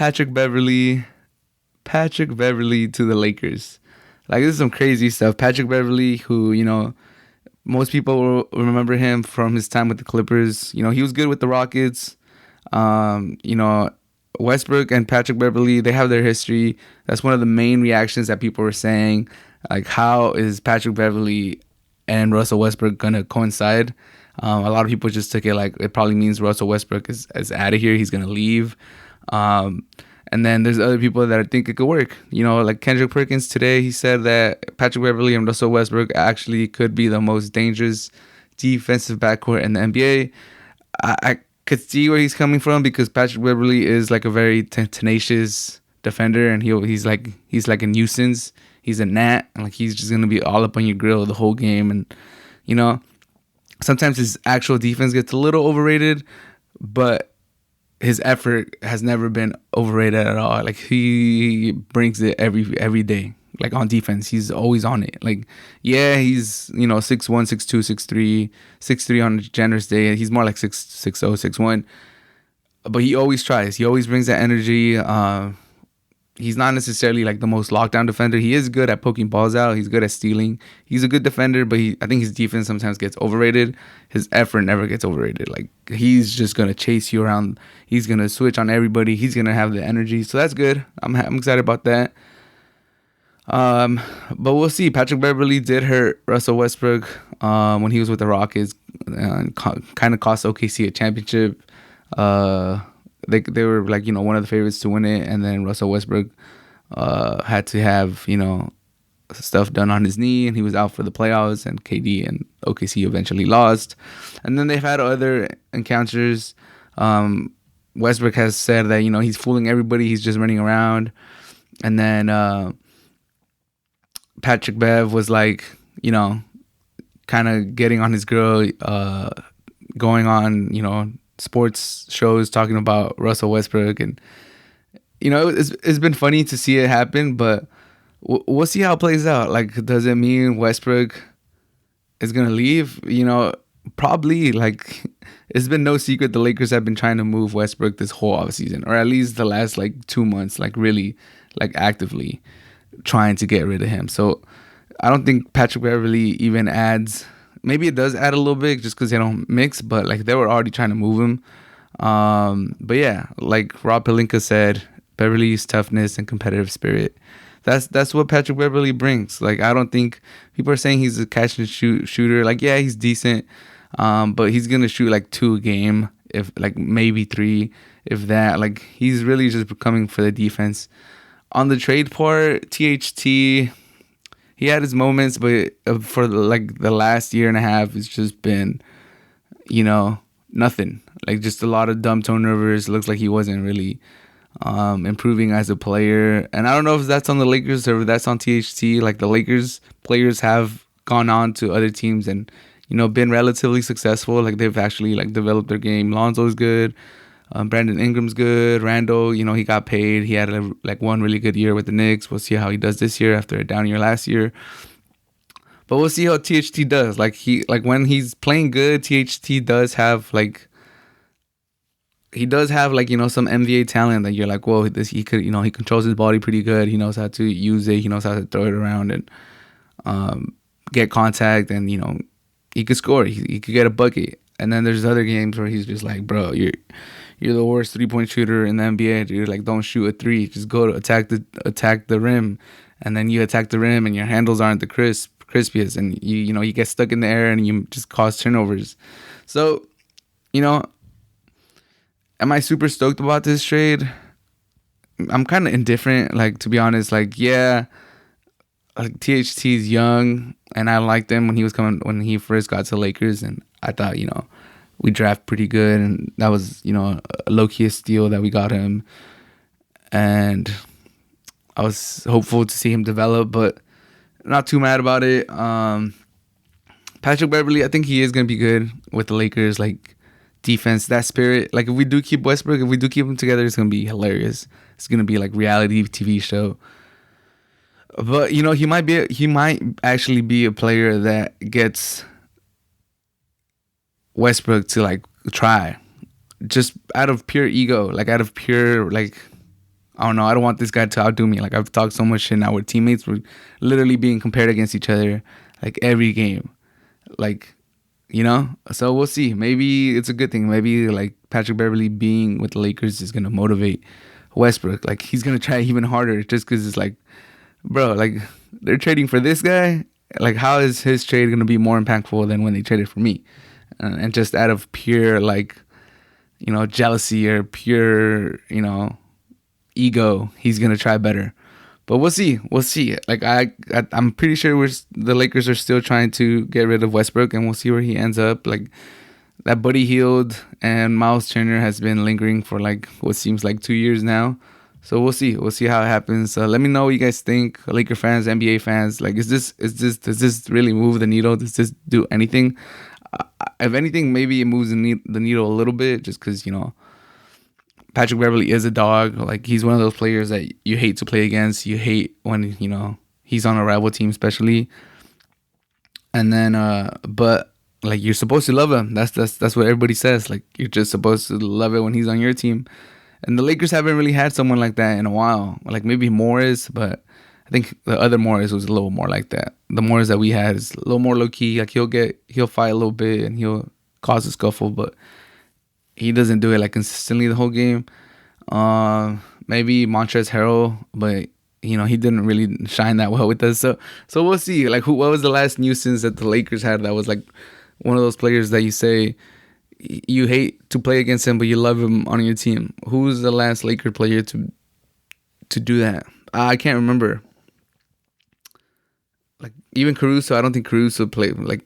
Patrick Beverley. Patrick Beverley to the Lakers. Like, this is some crazy stuff. Patrick Beverley, who, most people will remember him from his time with the Clippers. He was good with the Rockets. Westbrook and Patrick Beverley, they have their history. That's one of the main reactions that people were saying. Like, how is Patrick Beverley and Russell Westbrook going to coincide? A lot of people just took it like it probably means Russell Westbrook is out of here. He's going to leave. And then there's other people that think it could work. Like Kendrick Perkins today, he said that Patrick Beverley and Russell Westbrook actually could be the most dangerous defensive backcourt in the NBA. I could see where he's coming from because Patrick Beverley is like a very tenacious defender, and he's like a nuisance. He's a gnat, and like he's just gonna be all up on your grill the whole game. And sometimes his actual defense gets a little overrated, but his effort has never been overrated at all. Like, he brings it every day. Like, on defense, he's always on it. Like, yeah, he's 6'1", 6'2", 6'3", 6'3" on a generous day. He's more like 6'0", 6'1". But he always tries. He always brings that energy. He's not necessarily like the most lockdown defender. He is good at poking balls out. He's good at stealing. He's a good defender, but I think his defense sometimes gets overrated. His effort never gets overrated. Like, he's just gonna chase you around. He's gonna switch on everybody. He's gonna have the energy. So that's good. I'm excited about that. But we'll see. Patrick Beverley did hurt Russell Westbrook when he was with the Rockets. Kind of cost OKC a championship. They were like, one of the favorites to win it, and then Russell Westbrook had to have, stuff done on his knee, and he was out for the playoffs, and KD and OKC eventually lost. And then they've had other encounters. Westbrook has said that, he's fooling everybody, he's just running around. And then Patrick Bev was like, kind of getting on his girl, going on, sports shows talking about Russell Westbrook, and it's been funny to see it happen, but we'll see how it plays out. Like, does it mean Westbrook is gonna leave? Probably. Like, it's been no secret the Lakers have been trying to move Westbrook this whole offseason, or at least the last like 2 months, like really like actively trying to get rid of him. So I don't think Patrick Beverley even adds. Maybe it does add a little bit just because they don't mix, but like they were already trying to move him. But yeah, like Rob Pelinka said, Beverley's toughness and competitive spirit. That's what Patrick Beverley brings. Like, I don't think people are saying he's a catch and shoot shooter. Like, yeah, he's decent, but he's gonna shoot like 2 a game, if like maybe 3, if that. Like, he's really just coming for the defense. On the trade part, THT. He had his moments, but for like the last year and a half, it's just been, nothing. Like, just a lot of dumb turnovers. Looks like he wasn't really improving as a player. And I don't know if that's on the Lakers or if that's on THT. Like, the Lakers players have gone on to other teams and, been relatively successful. Like, they've actually like developed their game. Lonzo's good. Brandon Ingram's good. Randall, he got paid. He had one really good year with the Knicks. We'll see how he does this year after a down year last year. But we'll see how THT does. Like, when he's playing good, THT does have some NBA talent that you're like, whoa, he controls his body pretty good. He knows how to use it. He knows how to throw it around and get contact, and he could score. He could get a bucket. And then there's other games where he's just like, bro, you're the worst 3-point shooter in the NBA, dude. Like, don't shoot a 3. Just go to attack the rim, and then you attack the rim, and your handles aren't the crispiest, and you get stuck in the air, and you just cause turnovers. So, am I super stoked about this trade? I'm kind of indifferent. Like, to be honest, like, yeah, like THT is young, and I liked him when he first got to Lakers, and I thought, we draft pretty good, and that was, a low-key steal that we got him. And I was hopeful to see him develop, but not too mad about it. Patrick Beverley, I think he is going to be good with the Lakers. Like, defense, that spirit. Like, if we do keep Westbrook, if we do keep him together, it's going to be hilarious. It's going to be like reality TV show. But, he might actually be a player that gets Westbrook to like try, just out of pure ego, like out of pure like I don't know. I don't want this guy to outdo me. Like I've talked so much shit now with teammates. We're literally being compared against each other like every game. Like, So we'll see. Maybe it's a good thing. Maybe like Patrick Beverley being with the Lakers is gonna motivate Westbrook. Like he's gonna try even harder just because it's like, bro, like they're trading for this guy. Like how is his trade gonna be more impactful than when they traded for me? And just out of pure like, jealousy or pure, ego, he's gonna try better. But we'll see. We'll see. Like I'm pretty sure the Lakers are still trying to get rid of Westbrook, and we'll see where he ends up. Like that Buddy Hield and Miles Turner has been lingering for like what seems like 2 years now. So we'll see. We'll see how it happens. Let me know what you guys think, Laker fans, NBA fans. Like, does this really move the needle? Does this do anything? If anything, maybe it moves the needle a little bit, just because Patrick Beverley is a dog. Like he's one of those players that you hate to play against. You hate when he's on a rival team, especially. And then, but like you're supposed to love him. That's what everybody says. Like you're just supposed to love it when he's on your team. And the Lakers haven't really had someone like that in a while. Like maybe Morris, but I think the other Morris was a little more like that. The Morris that we had is a little more low key. Like he'll fight a little bit and he'll cause a scuffle, but he doesn't do it like consistently the whole game. Maybe Montrezl Harrell, but he didn't really shine that well with us. So we'll see. Like what was the last nuisance that the Lakers had that was like one of those players that you say you hate to play against him, but you love him on your team? Who's the last Laker player to do that? I can't remember. Like even Caruso, I don't think Caruso played. Like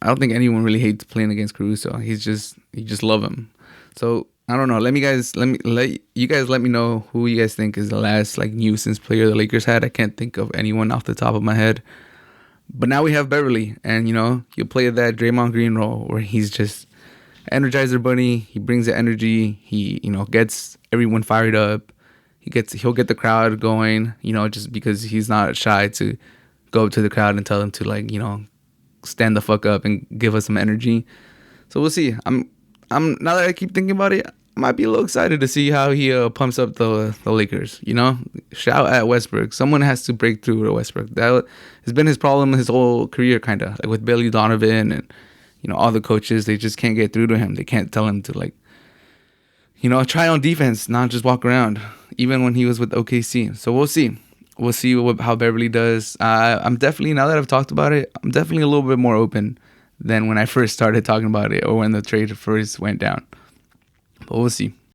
I don't think anyone really hates playing against Caruso. You just love him. So I don't know. Let you guys let me know who you guys think is the last like nuisance player the Lakers had. I can't think of anyone off the top of my head. But now we have Beverley, and he'll play that Draymond Green role where he's just Energizer Bunny. He brings the energy. He gets everyone fired up. He'll get the crowd going. Just because he's not shy to go up to the crowd and tell them to like stand the fuck up and give us some energy. So we'll see. I'm now that I keep thinking about it, I might be a little excited to see how he pumps up the Lakers. Shout at Westbrook. Someone has to break through to Westbrook. That has been his problem his whole career, kind of like with Billy Donovan and all the coaches. They just can't get through to him. They can't tell him to like try on defense, not just walk around. Even when he was with OKC. So we'll see. We'll see how Beverley does. I'm definitely, now that I've talked about it, I'm definitely a little bit more open than when I first started talking about it or when the trade first went down. But we'll see.